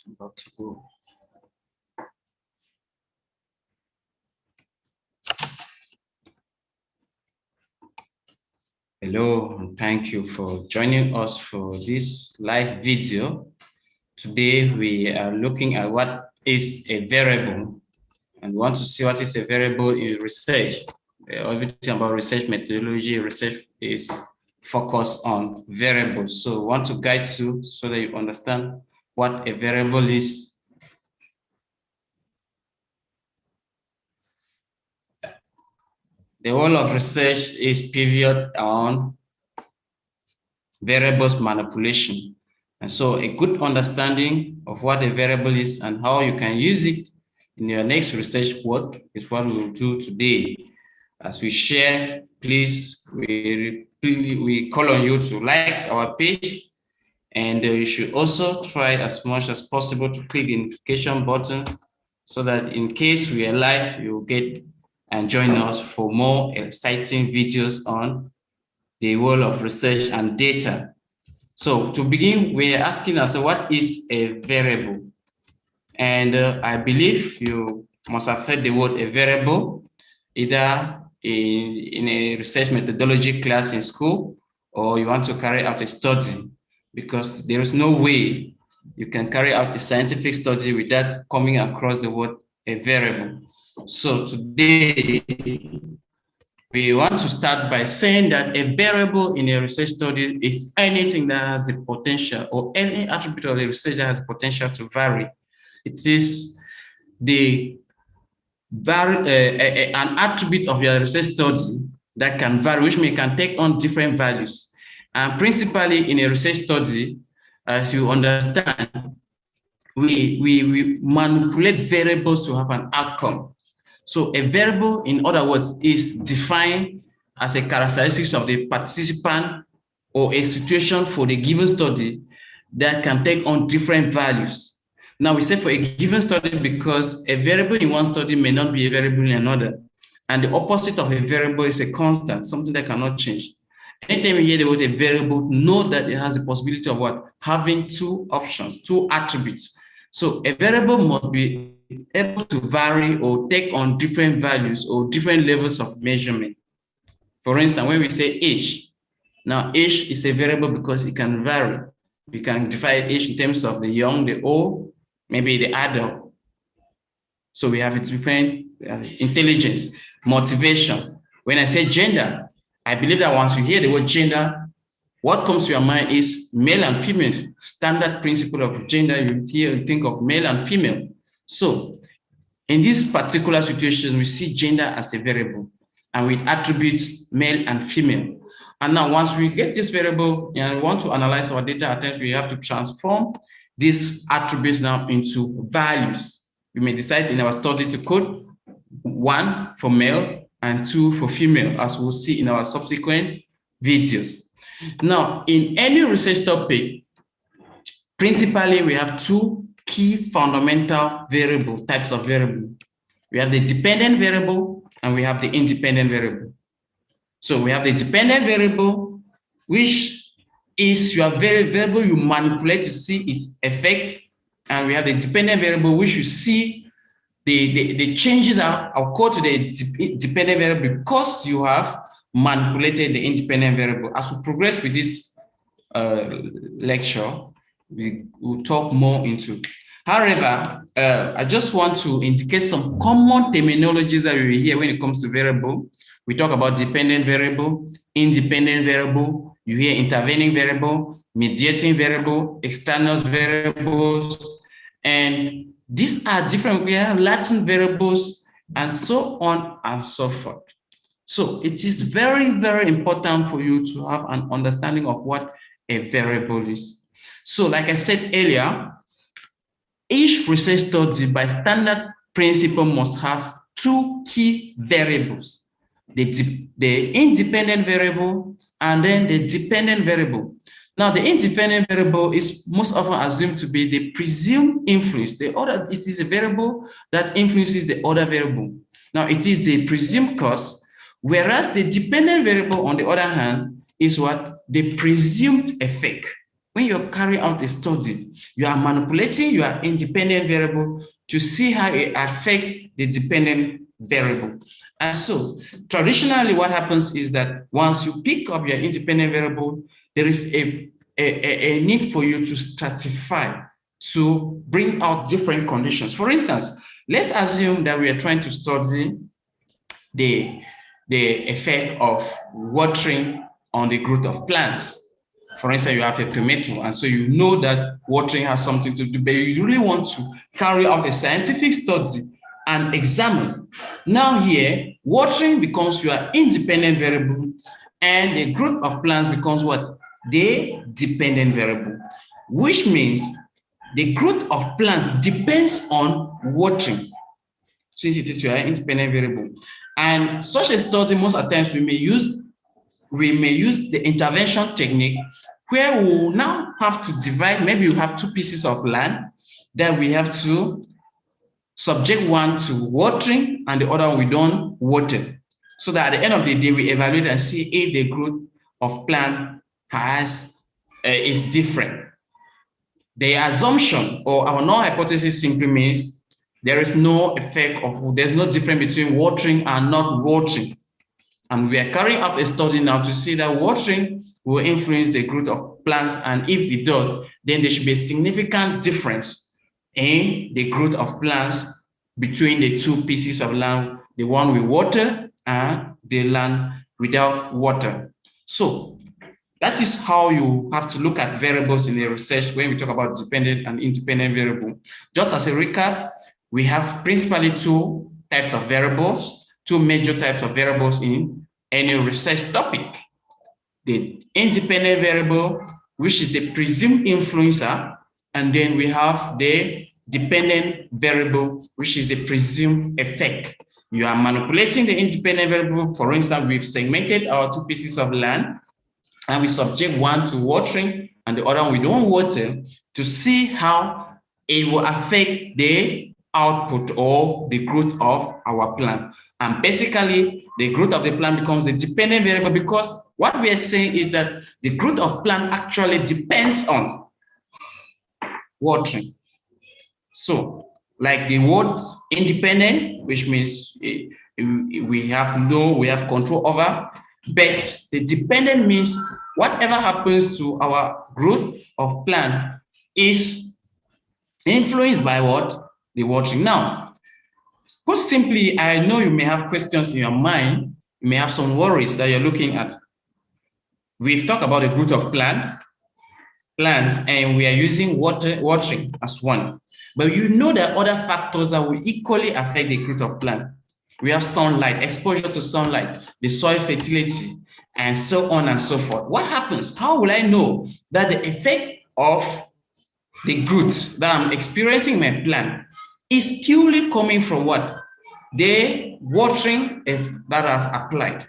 About to go. Hello, and thank you for joining us for this live video. Today, we are looking at what is a variable, and we want to see what is a variable in research. Everything about research methodology, research is focused on variables. So we want to guide you so that you understand what a variable is. The whole of research is pivoted on variables manipulation. And so a good understanding of what a variable is and how you can use it in your next research work is what we will do today. As we share, please, we call on you to like our page, and you should also try as much as possible to click the notification button so that in case we are live, you'll get and join us for more exciting videos on the world of research and data. So to begin, we're asking ourselves, what is a variable? And I believe you must have heard the word a variable, either in a research methodology class in school, or you want to carry out a study, because there is no way you can carry out a scientific study without coming across the word a variable. So today, we want to start by saying that a variable in a research study is anything that has the potential, or any attribute of the research that has the potential to vary. It is an attribute of your research study that can vary, which can take on different values. And principally in a research study, as you understand, we manipulate variables to have an outcome. So a variable, in other words, is defined as a characteristic of the participant or a situation for the given study that can take on different values. Now we say for a given study because a variable in one study may not be a variable in another. And the opposite of a variable is a constant, something that cannot change. Anytime you hear the word a variable, know that it has the possibility of what? Having two options, two attributes. So a variable must be able to vary or take on different values or different levels of measurement. For instance, when we say age, now age is a variable because it can vary. We can define age in terms of the young, the old, maybe the adult. So we have a different intelligence, motivation. When I say gender, I believe that once you hear the word gender, what comes to your mind is male and female. Standard principle of gender, you think of male and female. So in this particular situation, we see gender as a variable and with attributes male and female. And now once we get this variable and we want to analyze our data, at times we have to transform these attributes now into values. We may decide in our study to code 1 for male and 2 for female, as we'll see in our subsequent videos. Now, in any research topic, principally we have two key fundamental types of variable. We have the dependent variable and we have the independent variable. So we have the dependent variable, which is your variable you manipulate to see its effect, and we have the dependent variable, which you see the changes are occur to the dependent variable because you have manipulated the independent variable. As we progress with this lecture, we will talk more into. However, I just want to indicate some common terminologies that we hear when it comes to variable. We talk about dependent variable, independent variable, you hear intervening variable, mediating variable, extraneous variables, and these are different. We have Latin variables and so on and so forth. So it is very, very important for you to have an understanding of what a variable is. So like I said earlier, each research study by standard principle must have two key variables, the independent variable and then the dependent variable. Now, the independent variable is most often assumed to be the presumed influence. It is a variable that influences the other variable. Now, it is the presumed cause, whereas the dependent variable, on the other hand, is what? The presumed effect. when you're carrying out a study, you are manipulating your independent variable to see how it affects the dependent variable. And so traditionally what happens is that once you pick up your independent variable, there is a need for you to stratify to bring out different conditions. For instance, let's assume that we are trying to study the effect of watering on the growth of plants. For instance, you have a tomato, and so you know that watering has something to do, but you really want to carry out a scientific study and examine. Now here, watering becomes your independent variable, and the growth of plants becomes what? The dependent variable, which means the growth of plants depends on watering, since it is your independent variable. And such a study, most of the times we may use the intervention technique, where we will now have to divide. Maybe you have two pieces of land that we have to subject one to watering and the other one we don't water, so that at the end of the day we evaluate and see if the growth of plant is different. The assumption or our null hypothesis simply means there is no effect of, there's no difference between watering and not watering. And we are carrying out a study now to see that watering will influence the growth of plants, and if it does, then there should be a significant difference in the growth of plants between the two pieces of land, the one with water and the land without water. So that is how you have to look at variables in a research when we talk about dependent and independent variable. Just as a recap, we have principally two types of variables, two major types of variables in any research topic. The independent variable, which is the presumed influencer, and then we have the dependent variable, which is the presumed effect. You are manipulating the independent variable. For instance, we've segmented our two pieces of land, and we subject one to watering and the other one we don't water, to see how it will affect the output or the growth of our plant. And basically, the growth of the plant becomes the dependent variable, because what we are saying is that the growth of plant actually depends on watering. So, like the word independent, which means we have control over, but the dependent means whatever happens to our growth of plant is influenced by what? The watering. Now, put simply, I know you may have questions in your mind, you may have some worries that you're looking at. We've talked about the growth of plants, and we are using watering as one. But you know there are other factors that will equally affect the growth of plant. We have sunlight, exposure to sunlight, the soil fertility, and so on and so forth. What happens? How will I know that the effect of the growth that I'm experiencing in my plant is purely coming from what? The watering that I've applied.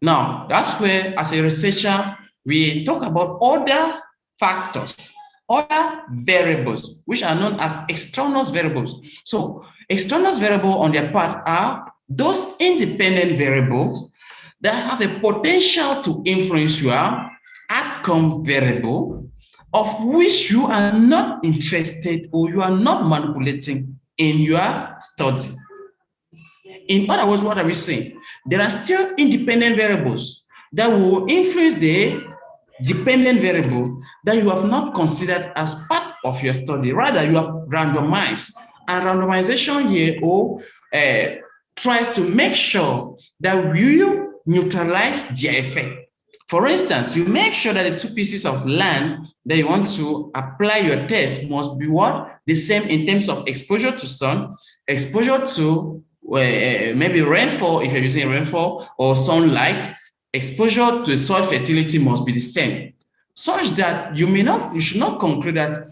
Now, that's where, as a researcher, we talk about other factors, other variables, which are known as extraneous variables. So, extraneous variables on their part are those independent variables that have a potential to influence your outcome variable, of which you are not interested or you are not manipulating in your study. In other words, what are we saying? There are still independent variables that will influence the dependent variable that you have not considered as part of your study. Rather, you have randomized. And randomization here tries to make sure that you neutralize their effect. For instance, you make sure that the two pieces of land that you want to apply your test must be what? The same in terms of exposure to sun, exposure to maybe rainfall, if you're using rainfall, or sunlight, exposure to soil fertility must be the same, such that you should not conclude that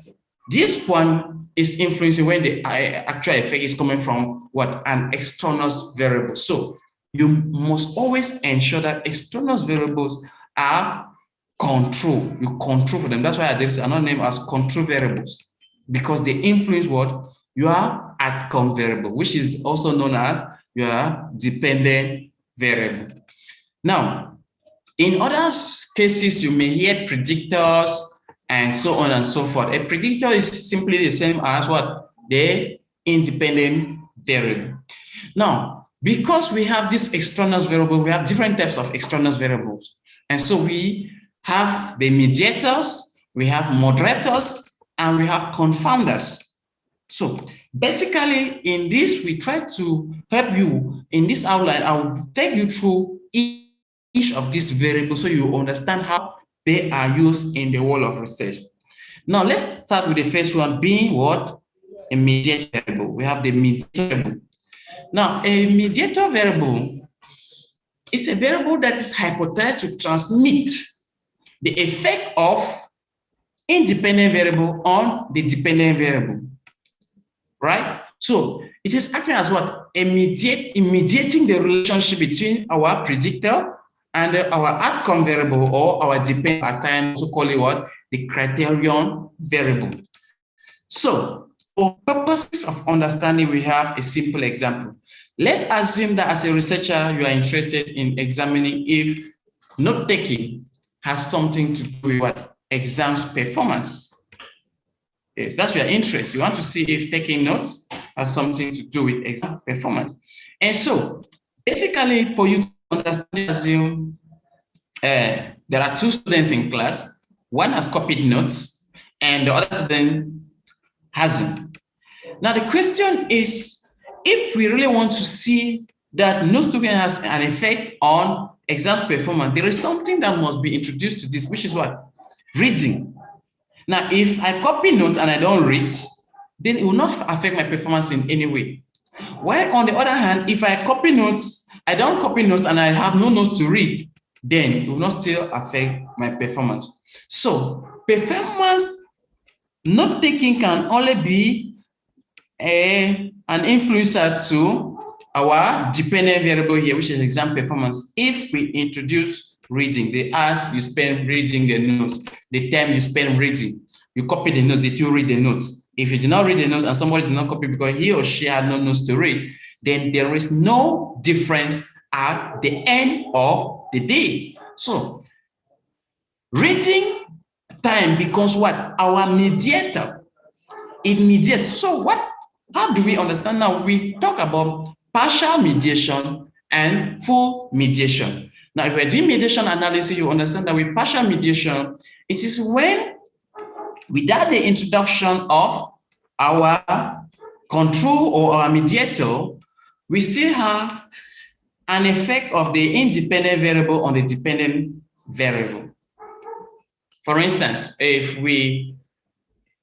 this one is influencing when the actual effect is coming from what? An extraneous variable. So you must always ensure that extraneous variables are controlled. You control for them. That's why they are not named as control variables, because they influence what? Your outcome variable, which is also known as your dependent variable. Now, in other cases, you may hear predictors, and so on and so forth. A predictor is simply the same as what? The independent variable. Now, because we have this extraneous variable, we have different types of extraneous variables. And so we have the mediators, we have moderators, and we have confounders. So basically, in this, we try to help you in this outline. I will take you through each of these variables so you understand how they are used in the world of research. Now, let's start with the first one being what? A mediator variable. We have the mediator variable. Now, a mediator variable is a variable that is hypothesized to transmit the effect of independent variable on the dependent variable, right? So it is acting as what? Mediating the relationship between our predictor and our outcome variable, or our dependent pattern, also call it what? The criterion variable. So for purposes of understanding, we have a simple example. Let's assume that as a researcher, you are interested in examining if note-taking has something to do with what? Exams performance. Yes, that's your interest. You want to see if taking notes has something to do with exam performance. And so, basically, for you to understand, assume there are two students in class. One has copied notes, and the other student hasn't. Now, the question is, if we really want to see that no student has an effect on exam performance, there is something that must be introduced to this, which is what? Reading. Now, if I copy notes and I don't read, then it will not affect my performance in any way. While on the other hand, if I copy notes, I don't copy notes and I have no notes to read, then it will not still affect my performance. So performance note-taking can only be an influencer to our dependent variable here, which is exam performance, if we introduce reading. The hours you spend reading the notes, the time you spend reading, you copy the notes, did you read the notes? If you do not read the notes and somebody did not copy because he or she had no notes to read, then there is no difference at the end of the day. So reading time becomes what? Our mediator. It mediates. So how do we understand now? We talk about partial mediation and full mediation. Now, if we're doing mediation analysis, you understand that with partial mediation, it is when, without the introduction of our control or our mediator, we still have an effect of the independent variable on the dependent variable. For instance, if we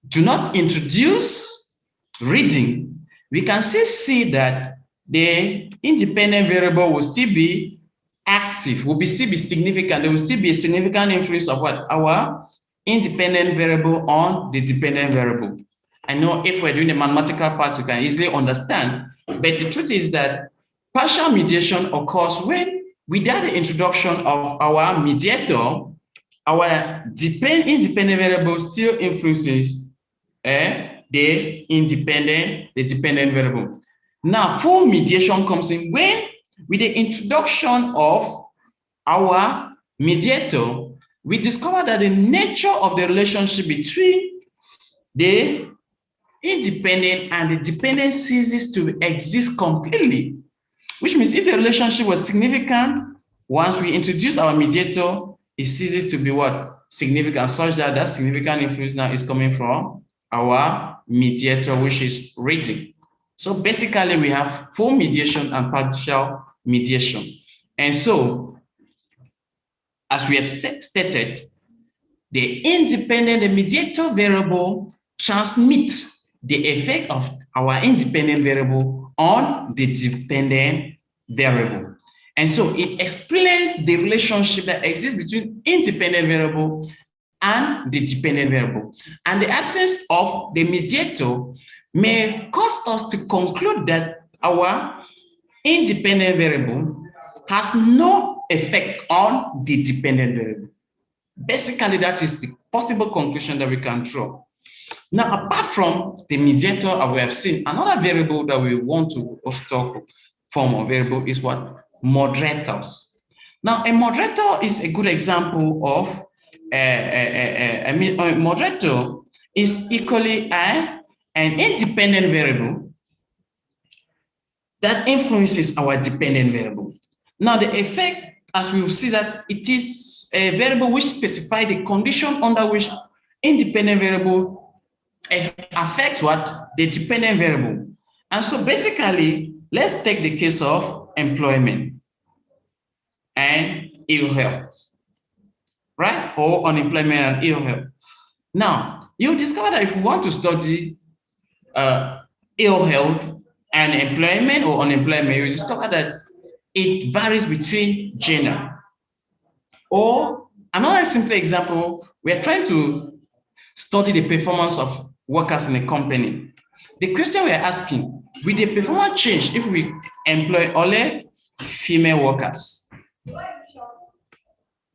do not introduce reading, we can still see that the independent variable will still be active, will still be significant. There will still be a significant influence of what? Our independent variable on the dependent variable. I know if we're doing the mathematical part, you can easily understand, but the truth is that partial mediation occurs when, without the introduction of our mediator, our independent variable still influences the dependent variable. Now, full mediation comes in when, with the introduction of our mediator, we discover that the nature of the relationship between the independent and the dependent ceases to exist completely. Which means if the relationship was significant, once we introduce our mediator, it ceases to be what? Significant, such that that significant influence now is coming from our mediator, which is reading. So basically, we have full mediation and partial mediation. And so, as we have stated, the mediator variable transmits the effect of our independent variable on the dependent variable. And so it explains the relationship that exists between independent variable and the dependent variable. And the absence of the mediator may cause us to conclude that our independent variable has no effect on the dependent variable. Basically, that is the possible conclusion that we can draw. Now, apart from the mediator we have seen, another variable that we want to also talk form of variable is what? Moderators. Now, a moderator is a good example of a moderator is equally an independent variable that influences our dependent variable. Now, the effect, as we will see, that it is a variable which specifies the condition under which independent variable affects what? The dependent variable. And so basically, let's take the case of employment and ill health, right? Or unemployment and ill health. Now, you discover that if you want to study ill health and employment or unemployment, you discover that it varies between gender. Or another simple example, we are trying to study the performance of workers in a company. The question we are asking, will the performance change if we employ only female workers?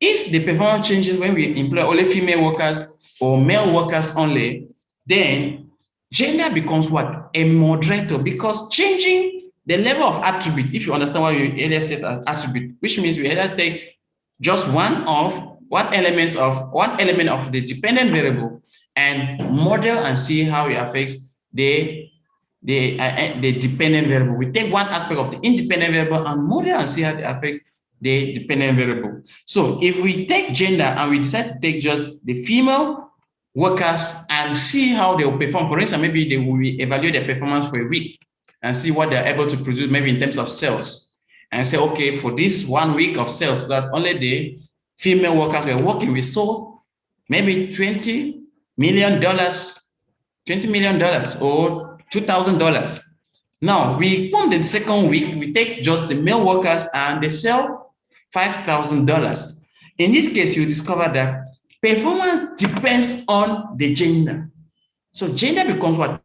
If the performance changes when we employ only female workers or male workers only, then gender becomes what? A moderator, because changing the level of attribute, if you understand what you earlier said as attribute, which means we either take just one element of the dependent variable and model and see how it affects the dependent variable. We take one aspect of the independent variable and model and see how it affects the dependent variable. So if we take gender and we decide to take just the female workers and see how they will perform, for instance, maybe they will evaluate their performance for a week and see what they're able to produce, maybe in terms of sales, and say, okay, for this 1 week of sales that only the female workers were working, we sold maybe $20 million or $2,000. Now we come the second week, we take just the male workers and they sell $5,000. In this case, you discover that performance depends on the gender. So gender becomes what?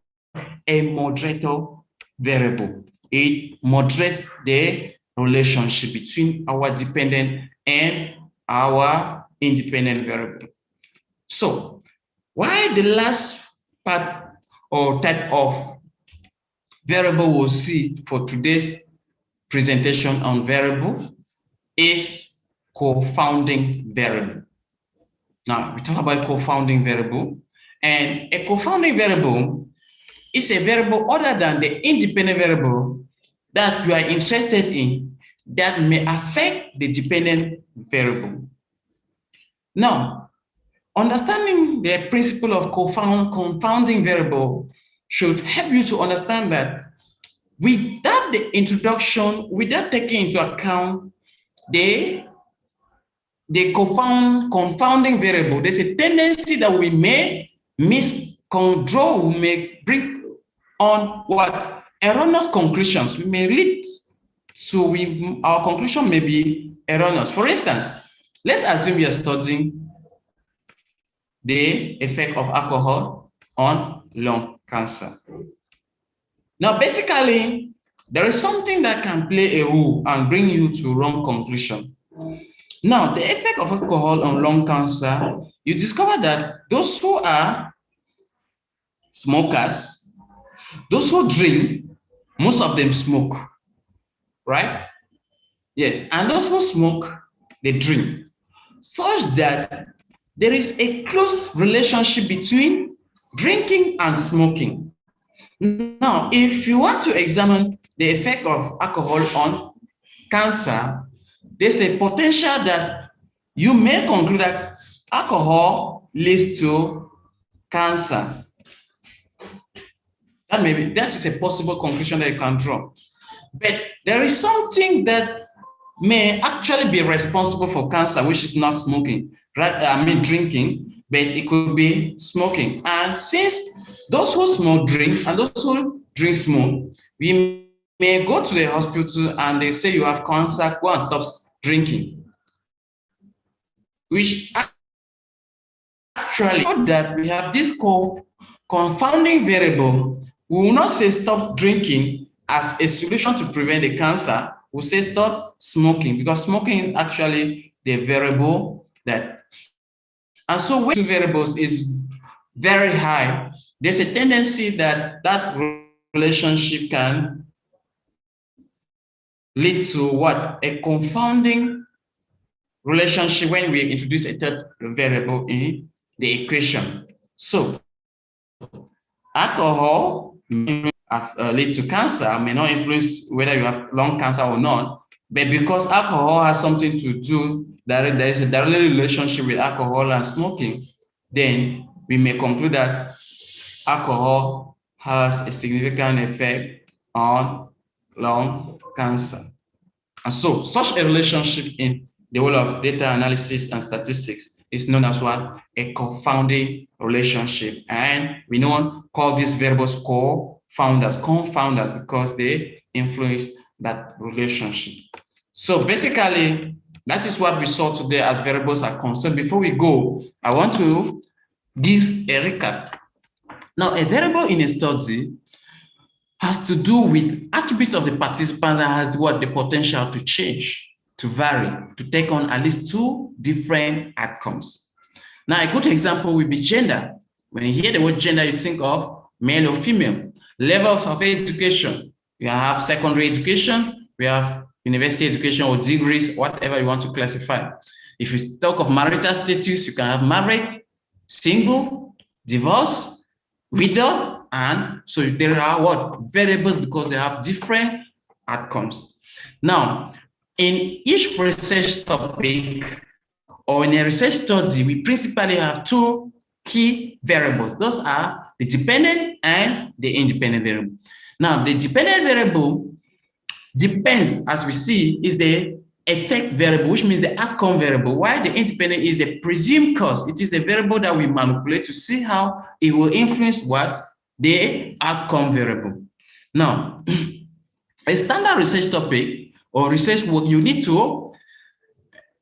A moderator variable. It moderates the relationship between our dependent and our independent variable. So why the last part or type of variable we'll see for today's presentation on variable is cofounding variable. Now, we talk about cofounding variable, and a cofounding variable is a variable other than the independent variable that you are interested in that may affect the dependent variable. Now, understanding the principle of confounding variable should help you to understand that without the introduction, without taking into account the confounding variable, there's a tendency that we may miscontrol, we may bring on what? Erroneous conclusions. We may lead to, our conclusion may be erroneous. For instance, let's assume we are studying the effect of alcohol on lung cancer. Now, basically, there is something that can play a role and bring you to wrong conclusion. Now, the effect of alcohol on lung cancer, you discover that those who are smokers, those who drink, most of them smoke, right? Yes, and those who smoke, they drink, such that there is a close relationship between drinking and smoking. Now, if you want to examine the effect of alcohol on cancer, there's a potential that you may conclude that alcohol leads to cancer. That is a possible conclusion that you can draw. But there is something that may actually be responsible for cancer, which is not smoking, right? I mean drinking, but it could be smoking. And since those who smoke drink and those who drink smoke, we may go to the hospital and they say you have cancer, go and stop drinking. Which actually, that we have this confounding variable, we will not say stop drinking as a solution to prevent the cancer. We'll say stop smoking, because smoking is actually the variable that. And so when two variables is very high, there's a tendency that that relationship can lead to what? A confounding relationship when we introduce a third variable in the equation. So alcohol may lead to cancer, may not influence whether you have lung cancer or not, but because alcohol has something to do, there is a direct relationship with alcohol and smoking, then we may conclude that alcohol has a significant effect on lung cancer. And so such a relationship in the world of data analysis and statistics is known as what? A confounding relationship. And we call these variables confounders because they influence that relationship. So basically, that is what we saw today as variables are concerned. Before we go, I want to give a recap. Now, a variable in a study has to do with attributes of the participant that has what? The potential to change, to vary, to take on at least two different outcomes. Now, a good example would be gender. When you hear the word gender, you think of male or female. Levels of education. You have secondary education, we have university education or degrees, whatever you want to classify. If you talk of marital status, you can have married, single, divorced, widow, and so there are what? Variables because they have different outcomes. Now, in each research topic or in a research study, we principally have two key variables. Those are the dependent and the independent variable. Now, the dependent variable depends, as we see, is the effect variable, which means the outcome variable, while the independent is a presumed cause. It is a variable that we manipulate to see how it will influence what? The outcome variable. Now, a standard research topic or research work, you need to,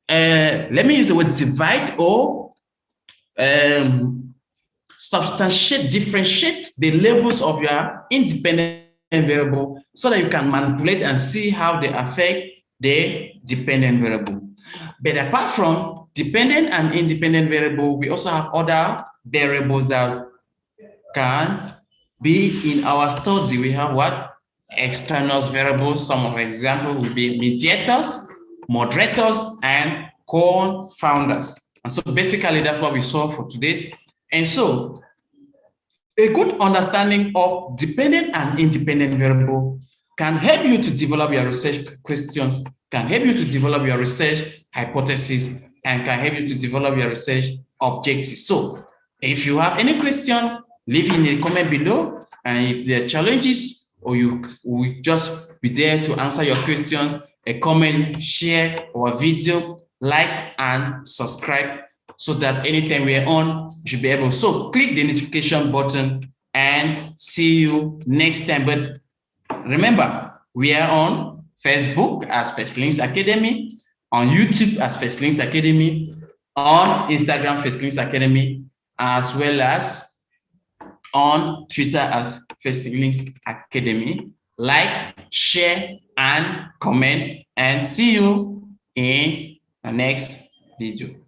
let me use the word divide or substantiate, differentiate the levels of your independent variable so that you can manipulate and see how they affect the dependent variable. But apart from dependent and independent variable, we also have other variables that can be in our study. We have what? Extraneous variables. Some of the examples will be mediators, moderators, and confounders. And so basically that's what we saw for today's. And so a good understanding of dependent and independent variable can help you to develop your research questions, can help you to develop your research hypothesis, and can help you to develop your research objectives. So if you have any question, leave it in the comment below. And if there are challenges or you will just be there to answer your questions, a comment, share our video, like, and subscribe so that anytime we're on, you should be able. So click the notification button and see you next time. But remember, we are on Facebook as First Links Academy, on YouTube as First Links Academy, on Instagram First Links Academy, as well as on Twitter as First Links Academy. Like, share, and comment, and see you in the next video.